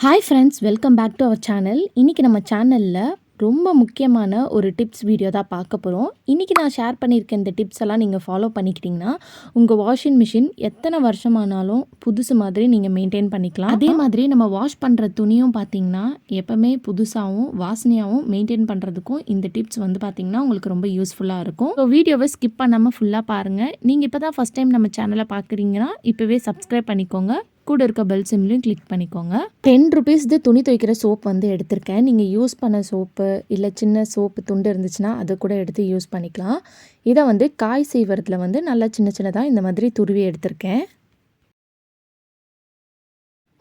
Hi friends, welcome back to our channel. இன்றைக்கி நம்ம சேனலில் ரொம்ப முக்கியமான ஒரு டிப்ஸ் வீடியோ தான் பார்க்க போகிறோம். இன்றைக்கி நான் ஷேர் பண்ணியிருக்க இந்த டிப்ஸ் எல்லாம் நீங்கள் ஃபாலோ பண்ணிக்கிட்டிங்கன்னா உங்கள் வாஷிங் மிஷின் எத்தனை வருஷமானாலும் புதுசு மாதிரி நீங்கள் மெயின்டைன் பண்ணிக்கலாம். அதே மாதிரி நம்ம வாஷ் பண்ணுற துணியும் பார்த்திங்கன்னா எப்போவுமே புதுசாகவும் வாசனையாகவும் மெயின்டைன் பண்ணுறதுக்கும் இந்த டிப்ஸ் வந்து பார்த்திங்கன்னா உங்களுக்கு ரொம்ப யூஸ்ஃபுல்லாக இருக்கும். ஸோ வீடியோவை ஸ்கிப் பண்ணாமல் ஃபுல்லாக பாருங்கள். நீங்கள் இப்போ தான் ஃபஸ்ட் டைம் நம்ம சேனலை பார்க்குறீங்கன்னா இப்போவே சப்ஸ்கிரைப் பண்ணிக்கோங்க. கூட இருக்க பெல் சிம்லையும் கிளிக் பண்ணிக்கோங்க. 10 rupees துணி துவைக்கிற சோப் வந்து எடுத்திருக்கேன். நீங்கள் யூஸ் பண்ண சோப்பு இல்லை சின்ன சோப்பு துண்டு இருந்துச்சுன்னா அதை கூட எடுத்து யூஸ் பண்ணிக்கலாம். இதை வந்து காய் செய்வதில் வந்து நல்லா சின்ன சின்னதாக இந்த மாதிரி துருவி எடுத்திருக்கேன்.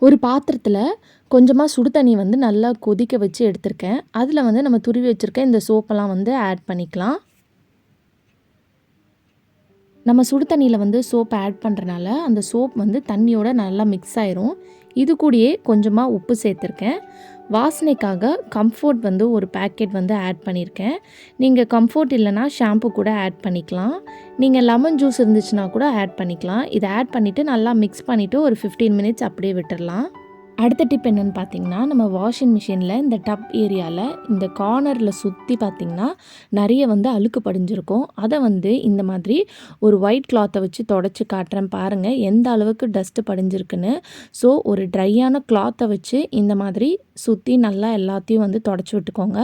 ஒரு பாத்திரத்தில் கொஞ்சமாக சுடு தண்ணி வந்து நல்லா கொதிக்க வச்சு எடுத்திருக்கேன். அதில் வந்து நம்ம துருவி வச்சுருக்க இந்த சோப்பெல்லாம் வந்து ஆட் பண்ணிக்கலாம். நம்ம சுடு தண்ணியில் வந்து சோப் ஆட் பண்ணுறனால அந்த சோப் வந்து தண்ணியோட நல்லா மிக்ஸ் ஆயிரும். இது கூடயே கொஞ்சமாக உப்பு சேர்த்துருக்கேன். வாசனைக்காக கம்ஃபோர்ட் வந்து ஒரு பேக்கெட் வந்து ஆட் பண்ணியிருக்கேன். நீங்கள் கம்ஃபோர்ட் இல்லைனா ஷாம்பு கூட ஆட் பண்ணிக்கலாம். நீங்கள் லெமன் ஜூஸ் இருந்துச்சுன்னா கூட ஆட் பண்ணிக்கலாம். இதை ஆட் பண்ணிவிட்டு நல்லா மிக்ஸ் பண்ணிவிட்டு ஒரு 15 minutes அப்படியே விட்டுடலாம். அடுத்த டிப் என்னென்னு பார்த்தீங்கன்னா, நம்ம வாஷிங் மிஷினில் இந்த டப் ஏரியாவில் இந்த கார்னரில் சுற்றி பார்த்திங்கன்னா நிறைய வந்து அழுக்கு படிஞ்சிருக்கும். அதை வந்து இந்த மாதிரி ஒரு ஒயிட் கிளாத்தை வச்சு தொடச்சி காட்டுறேன் பாருங்கள் எந்த அளவுக்கு டஸ்ட்டு படிஞ்சிருக்குன்னு. ஸோ ஒரு ட்ரையான கிளாத்தை வச்சு இந்த மாதிரி சுற்றி நல்லா எல்லாத்தையும் வந்து தொடச்சி விட்டுக்கோங்க.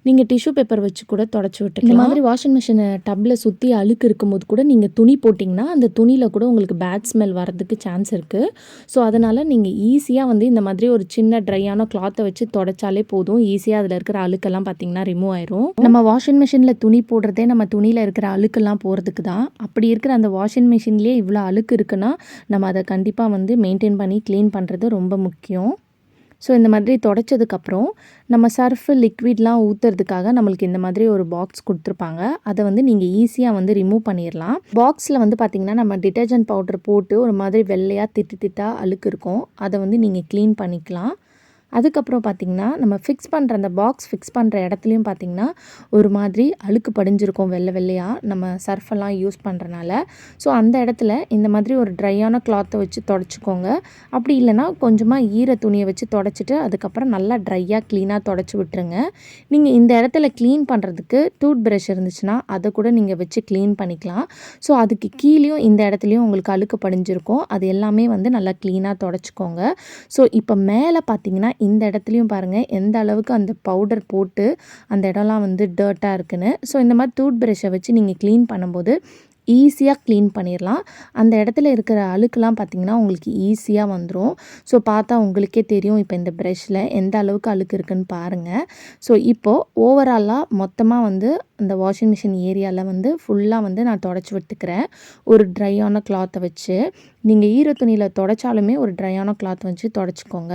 நீங்கள் டிஷ்யூ பேப்பர் வச்சு கூட தொடச்சி விட்டுக்கலாம். இந்த மாதிரி வாஷிங் மிஷினை டப்பில் சுற்றி அழுக்கு இருக்கும்போது கூட நீங்கள் துணி போட்டிங்கன்னா அந்த துணியில் கூட உங்களுக்கு பேட் ஸ்மெல் வரதுக்கு சான்ஸ் இருக்குது. ஸோ அதனால் நீங்கள் ஈஸியாக வந்து இந்த மாதிரி ஒரு சின்ன ட்ரையான கிளாத்தை வச்சு தொடச்சாலே போதும். ஈஸியாக அதில் இருக்கிற அழுக்கெல்லாம் பார்த்திங்கன்னா ரிமூவ் ஆயிரும். நம்ம வாஷிங் மிஷினில் துணி போடுறதே நம்ம துணியில் இருக்கிற அழுக்கெல்லாம் போகிறதுக்கு தான். அப்படி இருக்கிற அந்த வாஷிங் மிஷின்லேயே இவ்வளோ அழுக்கு இருக்குன்னா நம்ம அதை கண்டிப்பாக வந்து மெயின்டைன் பண்ணி க்ளீன் பண்ணுறது ரொம்ப முக்கியம். ஸோ இந்த மாதிரி தொடச்சதுக்கப்புறம் நம்ம சர்ஃபு லிக்விட்லாம் ஊற்றுறதுக்காக நம்மளுக்கு இந்த மாதிரி ஒரு பாக்ஸ் கொடுத்துருப்பாங்க. அதை வந்து நீங்கள் ஈஸியாக வந்து ரிமூவ் பண்ணிடலாம். பாக்ஸில் வந்து பார்த்திங்கன்னா நம்ம டிட்டர்ஜென்ட் பவுடர் போட்டு ஒரு மாதிரி வெள்ளையாக திட்டாக அழுக்கு இருக்கும். அதை வந்து நீங்கள் க்ளீன் பண்ணிக்கலாம். அதுக்கப்புறம் பார்த்திங்கன்னா நம்ம ஃபிக்ஸ் பண்ணுற அந்த பாக்ஸ் ஃபிக்ஸ் பண்ணுற இடத்துலையும் பார்த்திங்கன்னா ஒரு மாதிரி அழுக்கு படிஞ்சிருக்கும் வெள்ளை வெள்ளையாக நம்ம சர்ஃபெல்லாம் யூஸ் பண்ணுறனால. ஸோ அந்த இடத்துல இந்த மாதிரி ஒரு ட்ரையான கிளாத்தை வச்சு தொடச்சிக்கோங்க. அப்படி இல்லைனா கொஞ்சமாக ஈர துணியை வச்சு தொடச்சிட்டு அதுக்கப்புறம் நல்லா ட்ரையாக க்ளீனாக தொடச்சி விட்டுருங்க. நீங்கள் இந்த இடத்துல க்ளீன் பண்ணுறதுக்கு டூத் ப்ரஷ் இருந்துச்சுன்னா அதை கூட நீங்கள் வச்சு க்ளீன் பண்ணிக்கலாம். ஸோ அதுக்கு கீழேயும் இந்த இடத்துலையும் உங்களுக்கு அழுக்கு படிஞ்சிருக்கும். அது எல்லாமே வந்து நல்லா க்ளீனாக தொடச்சிக்கோங்க. ஸோ இப்போ மேலே பார்த்திங்கன்னா இந்த இடத்துலையும் பாருங்கள் எந்த அளவுக்கு அந்த பவுடர் போட்டு அந்த இடம்லாம் வந்து டர்ட்டாக இருக்குன்னு. ஸோ இந்த மாதிரி டூத் ப்ரஷ்ஷை வச்சு நீங்கள் க்ளீன் பண்ணும்போது ஈஸியாக க்ளீன் பண்ணிடலாம். அந்த இடத்துல இருக்கிற அழுக்கெல்லாம் பார்த்திங்கன்னா உங்களுக்கு ஈஸியாக வந்துடும். ஸோ பார்த்தா உங்களுக்கே தெரியும் இப்போ இந்த ப்ரஷ்ஷில் எந்த அளவுக்கு அழுக்கு இருக்குன்னு பாருங்கள். ஸோ இப்போது ஓவராலாக மொத்தமாக வந்து இந்த வாஷிங் மிஷின் ஏரியாவில் வந்து ஃபுல்லாக வந்து நான் தொடச்சி விட்டுக்கிறேன் ஒரு ட்ரையான கிளாத்தை வச்சு. நீங்கள் ஈர துணியில் தொடச்சாலுமே ஒரு ட்ரையான கிளாத் வச்சு தொடச்சிக்கோங்க.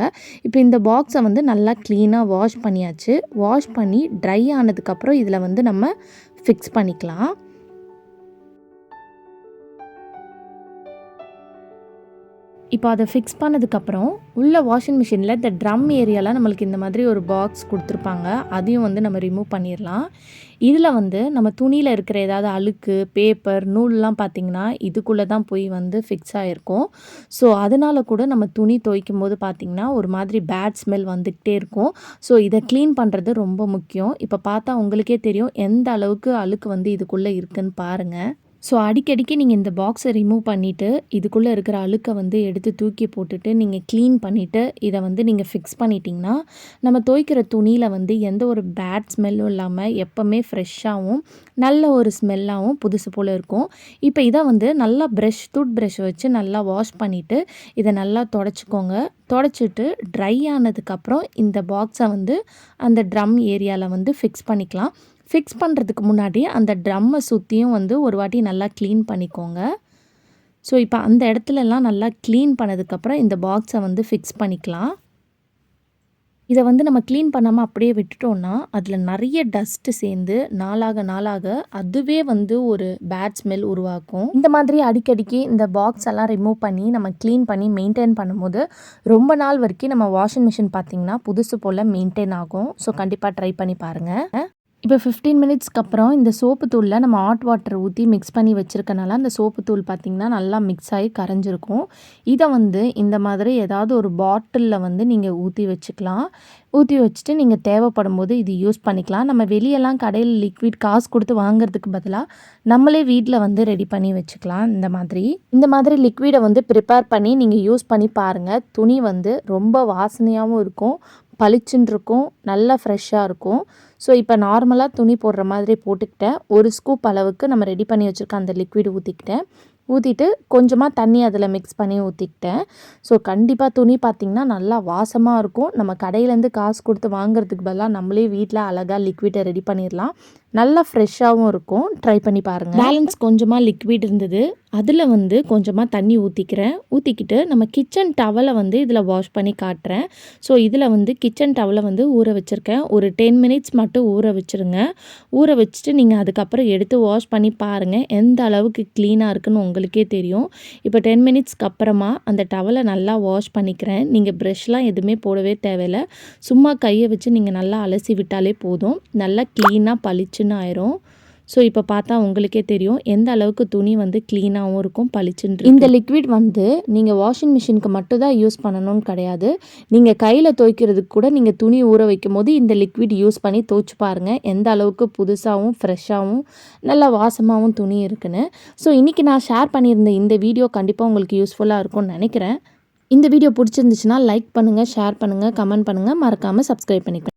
இப்போ இந்த பாக்ஸை வந்து நல்லா க்ளீனாக வாஷ் பண்ணியாச்சு. வாஷ் பண்ணி ட்ரை ஆனதுக்கப்புறம் இதில் வந்து நம்ம ஃபிக்ஸ் பண்ணிக்கலாம். இப்போ அதை ஃபிக்ஸ் பண்ணதுக்கப்புறம் உள்ள வாஷிங் மிஷினில் இந்த ட்ரம் ஏரியாவில் நம்மளுக்கு இந்த மாதிரி ஒரு பாக்ஸ் கொடுத்துருப்பாங்க. அதையும் வந்து நம்ம ரிமூவ் பண்ணிடலாம். இதில் வந்து நம்ம துணியில் இருக்கிற ஏதாவது அழுக்கு பேப்பர் நூல்லாம் பார்த்திங்கன்னா இதுக்குள்ளே தான் போய் வந்து ஃபிக்ஸ் ஆகிருக்கும். ஸோ அதனால கூட நம்ம துணி துவைக்கும் போது பார்த்திங்கன்னா ஒரு மாதிரி பேட் ஸ்மெல் வந்துக்கிட்டே இருக்கும். ஸோ இதை க்ளீன் பண்ணுறது ரொம்ப முக்கியம். இப்போ பார்த்தா உங்களுக்கே தெரியும் எந்த அளவுக்கு அழுக்கு வந்து இதுக்குள்ளே இருக்குன்னு பாருங்கள். ஸோ அடிக்கடிக்கு நீங்கள் இந்த பாக்ஸை ரிமூவ் பண்ணிவிட்டு இதுக்குள்ளே இருக்கிற அழுக்கை வந்து எடுத்து தூக்கி போட்டுட்டு நீங்கள் க்ளீன் பண்ணிவிட்டு இதை வந்து நீங்கள் ஃபிக்ஸ் பண்ணிட்டீங்கன்னா நம்ம துவைக்கிற துணியில் வந்து எந்த ஒரு பேட் ஸ்மெல்லும் இல்லாமல் எப்போவுமே ஃப்ரெஷ்ஷாகவும் நல்ல ஒரு ஸ்மெல்லாகவும் புதுசு போல் இருக்கும். இப்போ இதை வந்து நல்லா டூத் ப்ரஷ் வச்சு நல்லா வாஷ் பண்ணிவிட்டு இதை நல்லா தொடச்சிக்கோங்க. தொடச்சிட்டு ட்ரை ஆனதுக்கப்புறம் இந்த பாக்ஸை வந்து அந்த ட்ரம் ஏரியாவில் வந்து ஃபிக்ஸ் பண்ணிக்கலாம். ஃபிக்ஸ் பண்ணுறதுக்கு முன்னாடி அந்த ட்ரம்மை சுற்றியும் வந்து ஒரு வாட்டி நல்லா க்ளீன் பண்ணிக்கோங்க. ஸோ இப்போ அந்த இடத்துலலாம் நல்லா க்ளீன் பண்ணதுக்கப்புறம் இந்த பாக்ஸை வந்து ஃபிக்ஸ் பண்ணிக்கலாம். இதை வந்து நம்ம க்ளீன் பண்ணாமல் அப்படியே விட்டுட்டோன்னா அதில் நிறைய டஸ்ட்டு சேர்ந்து நாளாக அதுவே வந்து ஒரு பேட் ஸ்மெல் உருவாக்கும். இந்த மாதிரி அடிக்கடிக்கு இந்த பாக்ஸ் எல்லாம் ரிமூவ் பண்ணி நம்ம க்ளீன் பண்ணி மெயின்டைன் பண்ணும்போது ரொம்ப நாள் வரைக்கும் நம்ம வாஷிங் மிஷின் பார்த்திங்கன்னா புதுசு போல் மெயின்டைன் ஆகும். ஸோ கண்டிப்பாக ட்ரை பண்ணி பாருங்கள். இப்போ 15 மினிட்ஸ்க்கு அப்புறம் இந்த சோப்பு தூளில் நம்ம ஹாட் வாட்டர் ஊற்றி மிக்ஸ் பண்ணி வச்சுருக்கனால அந்த சோப்பு தூள் பார்த்திங்கன்னா நல்லா மிக்ஸ் ஆகி கரைஞ்சிருக்கும். இதை வந்து இந்த மாதிரி ஏதாவது ஒரு பாட்டிலில் வந்து நீங்கள் ஊற்றி வச்சுக்கலாம். ஊற்றி வச்சுட்டு நீங்கள் தேவைப்படும் போது இது யூஸ் பண்ணிக்கலாம். நம்ம வெளியெல்லாம் கடையில் லிக்விட் காசு கொடுத்து வாங்குறதுக்கு பதிலாக நம்மளே வீட்டில் வந்து ரெடி பண்ணி வச்சுக்கலாம். இந்த மாதிரி லிக்விடை வந்து ப்ரிப்பேர் பண்ணி நீங்கள் யூஸ் பண்ணி பாருங்கள். துணி வந்து ரொம்ப வாசனையாகவும் இருக்கும், பளிச்சுன்னு இருக்கும், நல்லா ஃப்ரெஷ்ஷாக இருக்கும். ஸோ இப்போ நார்மலாக துணி போடுற மாதிரி போட்டுக்கிட்டேன். ஒரு ஸ்கூப் அளவுக்கு நம்ம ரெடி பண்ணி வச்சுருக்க அந்த லிக்விட் ஊற்றிட்டு கொஞ்சமாக தண்ணி அதில் மிக்ஸ் பண்ணி ஊற்றிக்கிட்டேன். ஸோ கண்டிப்பாக துணி பார்த்திங்கன்னா நல்லா வாசமாக இருக்கும். நம்ம கடையிலேருந்து காசு கொடுத்து வாங்குறதுக்கு பதிலாக நம்மளே வீட்டில் அழகாக லிக்விடை ரெடி பண்ணிடலாம். நல்லா ஃப்ரெஷ்ஷாகவும் இருக்கும். ட்ரை பண்ணி பாருங்கள். பேலன்ஸ் கொஞ்சமாக லிக்விட் இருந்தது, அதில் வந்து கொஞ்சமாக தண்ணி ஊற்றிக்கிட்டு நம்ம கிச்சன் டவலை வந்து இதில் வாஷ் பண்ணி காட்டுறேன். ஸோ இதில் வந்து கிச்சன் டவலை வந்து ஊற வச்சுருக்கேன். ஒரு 10 மினிட்ஸ் மட்டும் ஊற வச்சுருங்க. ஊற வச்சுட்டு நீங்கள் அதுக்கப்புறம் எடுத்து வாஷ் பண்ணி பாருங்கள் எந்த அளவுக்கு க்ளீனாக இருக்குன்னு உங்களுக்கே தெரியும். இப்போ 10 மினிட்ஸ்க்கு அப்புறமா அந்த டவலை நல்லா வாஷ் பண்ணிக்கிறேன். நீங்கள் ப்ரஷ்லாம் எதுவுமே போடவே தேவையில்லை. சும்மா கையை வச்சு நீங்கள் நல்லா அலசி விட்டாலே போதும். நல்லா க்ளீனாக பளிச்சுன்னு ஆயிரும். ஸோ இப்போ பார்த்தா உங்களுக்கே தெரியும் எந்த அளவுக்கு துணி வந்து க்ளீனாகவும் இருக்கும், பளிச்சுன்னு. இந்த லிக்விட் வந்து நீங்கள் வாஷிங் மிஷினுக்கு மட்டும் தான் யூஸ் பண்ணணும்னு கிடையாது. நீங்கள் கையில் துவைக்கிறதுக்கு கூட நீங்கள் துணி ஊற வைக்கும் போது இந்த லிக்விட் யூஸ் பண்ணி துவைச்சு பாருங்கள் எந்த அளவுக்கு புதுசாகவும் ஃப்ரெஷ்ஷாகவும் நல்லா வாசமாகவும் துணி இருக்குன்னு. ஸோ இன்றைக்கி நான் ஷேர் பண்ணியிருந்த இந்த வீடியோ கண்டிப்பாக உங்களுக்கு யூஸ்ஃபுல்லாக இருக்கும்னு நினைக்கிறேன். இந்த வீடியோ பிடிச்சிருந்துச்சுன்னா லைக் பண்ணுங்கள், ஷேர் பண்ணுங்கள், கமெண்ட் பண்ணுங்கள், மறக்காமல் சப்ஸ்கிரைப் பண்ணிக்கோங்க.